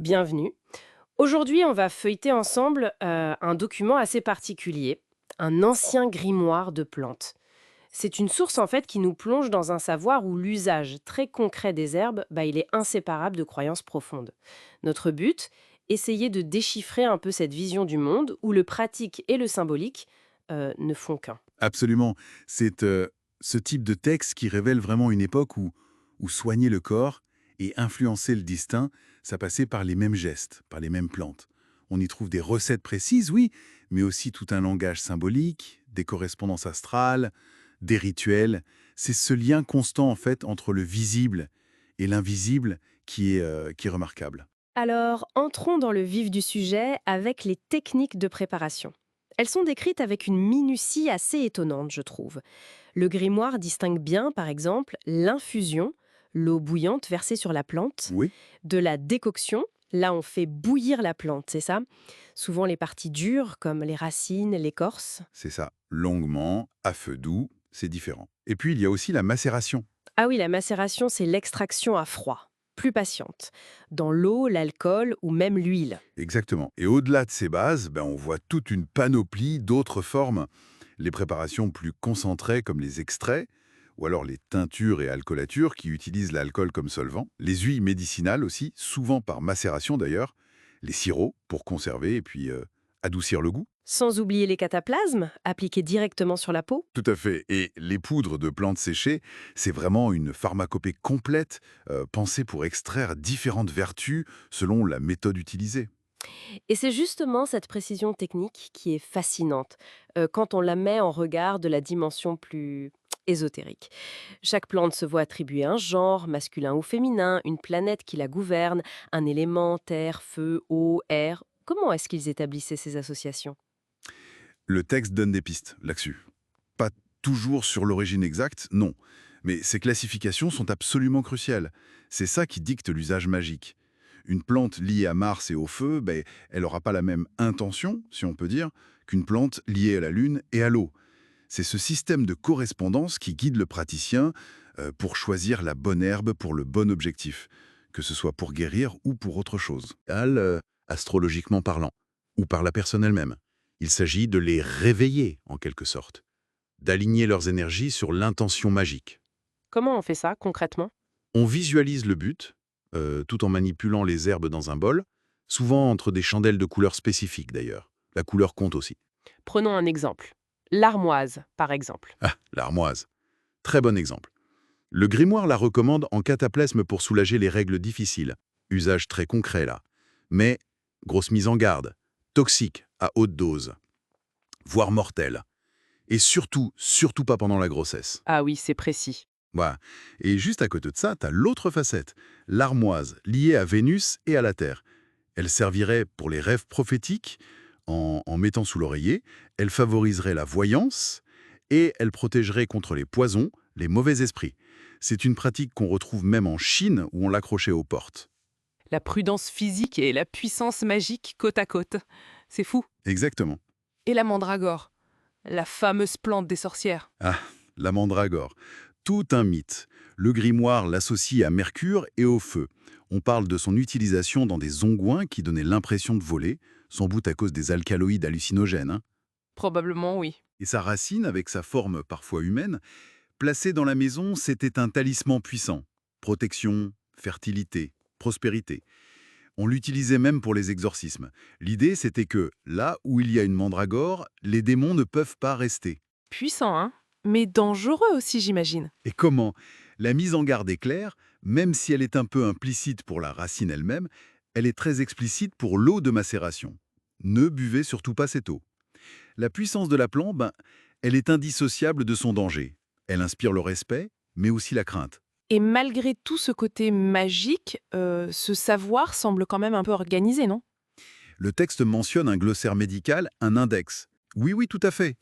Bienvenue. Aujourd'hui, on va feuilleter ensemble un document assez particulier, un ancien grimoire de plantes. C'est une source en fait qui nous plonge dans un savoir où l'usage très concret des herbes, il est inséparable de croyances profondes. Notre but, essayer de déchiffrer un peu cette vision du monde où le pratique et le symbolique ne font qu'un. Absolument. C'est ce type de texte qui révèle vraiment une époque où soigner le corps et influencer le destin, ça passait par les mêmes gestes, par les mêmes plantes. On y trouve des recettes précises, oui, mais aussi tout un langage symbolique, des correspondances astrales, des rituels. C'est ce lien constant, en fait, entre le visible et l'invisible qui est remarquable. Alors, entrons dans le vif du sujet avec les techniques de préparation. Elles sont décrites avec une minutie assez étonnante, je trouve. Le grimoire distingue bien, par exemple, l'infusion, l'eau bouillante versée sur la plante, Oui, de la décoction, là on fait bouillir la plante, c'est ça. Souvent les parties dures, comme les racines, l'écorce. c'est ça. Longuement, à feu doux, c'est différent. Et puis, il y a aussi la macération. Ah oui, la macération, c'est l'extraction à froid, plus patiente, dans l'eau, l'alcool ou même l'huile. Exactement. Et au-delà de ces bases, on voit toute une panoplie d'autres formes. Les préparations plus concentrées comme les extraits, ou alors les teintures et alcoolatures qui utilisent l'alcool comme solvant, les huiles médicinales aussi, souvent par macération d'ailleurs, les sirops pour conserver et puis adoucir le goût. Sans oublier les cataplasmes, appliqués directement sur la peau. Tout à fait. Et les poudres de plantes séchées, c'est vraiment une pharmacopée complète, pensée pour extraire différentes vertus selon la méthode utilisée. Et c'est justement cette précision technique qui est fascinante quand on la met en regard de la dimension plus ésotérique. Chaque plante se voit attribuer un genre, masculin ou féminin, une planète qui la gouverne, un élément, terre, feu, eau, air. Comment est-ce qu'ils établissaient ces associations? Le texte donne des pistes là-dessus. Pas toujours sur l'origine exacte, non. Mais ces classifications sont absolument cruciales. C'est ça qui dicte l'usage magique. Une plante liée à Mars et au feu, elle n'aura pas la même intention, si on peut dire, qu'une plante liée à la Lune et à l'eau. C'est ce système de correspondance qui guide le praticien pour choisir la bonne herbe pour le bon objectif, que ce soit pour guérir ou pour autre chose. Astrologiquement parlant, ou par la personne elle-même. Il s'agit de les réveiller, en quelque sorte, d'aligner leurs énergies sur l'intention magique. Comment on fait ça concrètement? On visualise le but, tout en manipulant les herbes dans un bol, souvent entre des chandelles de couleurs spécifiques d'ailleurs. La couleur compte aussi. Prenons un exemple. L'armoise, par exemple. Ah, l'armoise. Très bon exemple. Le grimoire la recommande en cataplasme pour soulager les règles difficiles. Usage très concret là. Mais, grosse mise en garde, toxique à haute dose, voire mortel. Et surtout, surtout pas pendant la grossesse. Ah oui, c'est précis. Voilà. Et juste à côté de ça, t'as l'autre facette, l'armoise, liée à Vénus et à la Terre. Elle servirait pour les rêves prophétiques, en mettant sous l'oreiller, elle favoriserait la voyance, et elle protégerait contre les poisons, les mauvais esprits. C'est une pratique qu'on retrouve même en Chine, où on l'accrochait aux portes. La prudence physique et la puissance magique côte à côte. C'est fou. Exactement. Et la mandragore, la fameuse plante des sorcières. Ah, la mandragore. Tout un mythe. Le grimoire l'associe à Mercure et au feu. On parle de son utilisation dans des onguents qui donnaient l'impression de voler, sans doute à cause des alcaloïdes hallucinogènes, hein. Probablement oui. Et sa racine, avec sa forme parfois humaine, placée dans la maison, c'était un talisman puissant. Protection, fertilité, prospérité. On l'utilisait même pour les exorcismes. L'idée, c'était que, là où il y a une mandragore, les démons ne peuvent pas rester. Puissant, hein? Mais dangereux aussi, j'imagine. Et comment? La mise en garde est claire, même si elle est un peu implicite pour la racine elle-même, elle est très explicite pour l'eau de macération. Ne buvez surtout pas cette eau. La puissance de la plante, elle est indissociable de son danger. Elle inspire le respect, mais aussi la crainte. Et malgré tout ce côté magique, ce savoir semble quand même un peu organisé, non? Le texte mentionne un glossaire médical, un index. Oui, oui, tout à fait.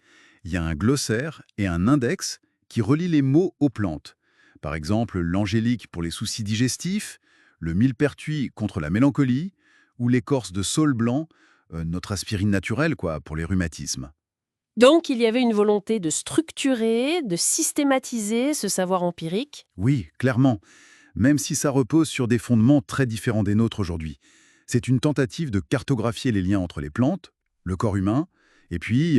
Il y a un glossaire et un index qui relient les mots aux plantes. Par exemple, l'angélique pour les soucis digestifs, le millepertuis contre la mélancolie, ou l'écorce de saule blanc, notre aspirine naturelle, quoi, pour les rhumatismes. Donc il y avait une volonté de structurer, de systématiser ce savoir empirique. Oui, clairement, même si ça repose sur des fondements très différents des nôtres aujourd'hui. C'est une tentative de cartographier les liens entre les plantes, le corps humain, et puis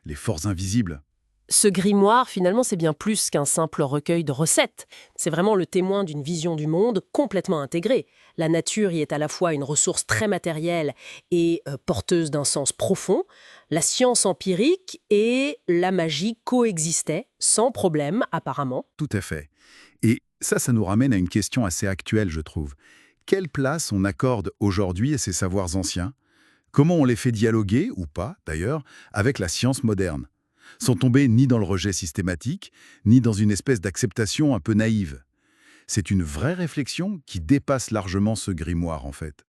les forces invisibles. Ce grimoire, finalement, c'est bien plus qu'un simple recueil de recettes. C'est vraiment le témoin d'une vision du monde complètement intégrée. La nature y est à la fois une ressource très matérielle et porteuse d'un sens profond. La science empirique et la magie coexistaient sans problème, apparemment. Tout à fait. Et ça nous ramène à une question assez actuelle, je trouve. Quelle place on accorde aujourd'hui à ces savoirs anciens? Comment on les fait dialoguer, ou pas d'ailleurs, avec la science moderne? Sans tomber ni dans le rejet systématique, ni dans une espèce d'acceptation un peu naïve. C'est une vraie réflexion qui dépasse largement ce grimoire, en fait.